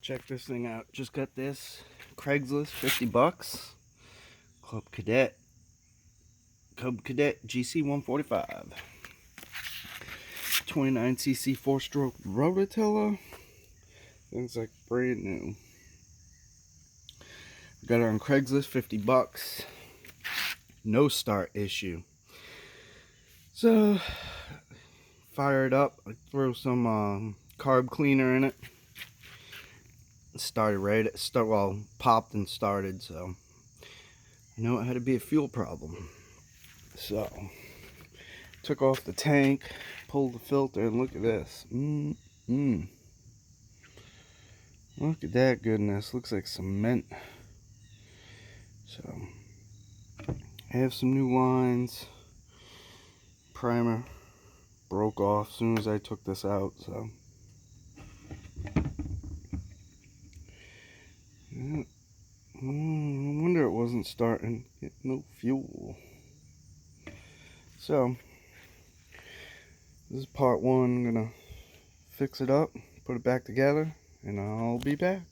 Check this thing out. Just got this. Craigslist, 50 bucks. Cub Caddet GC145. 29cc 4-stroke rototiller. Things like brand new. Got it on Craigslist, 50 bucks. No start issue. So, fire it up. I throw some carb cleaner in it. Started right. Popped and started. So, I know it had to be a fuel problem. So, took off the tank, pulled the filter, and look at this. Look at that goodness. Looks like cement. So, I have some new lines. Primer broke off as soon as I took this out. So, yeah. I wonder it wasn't starting. Get no fuel. So, this is part one. I'm gonna fix it up, put it back together, and I'll be back.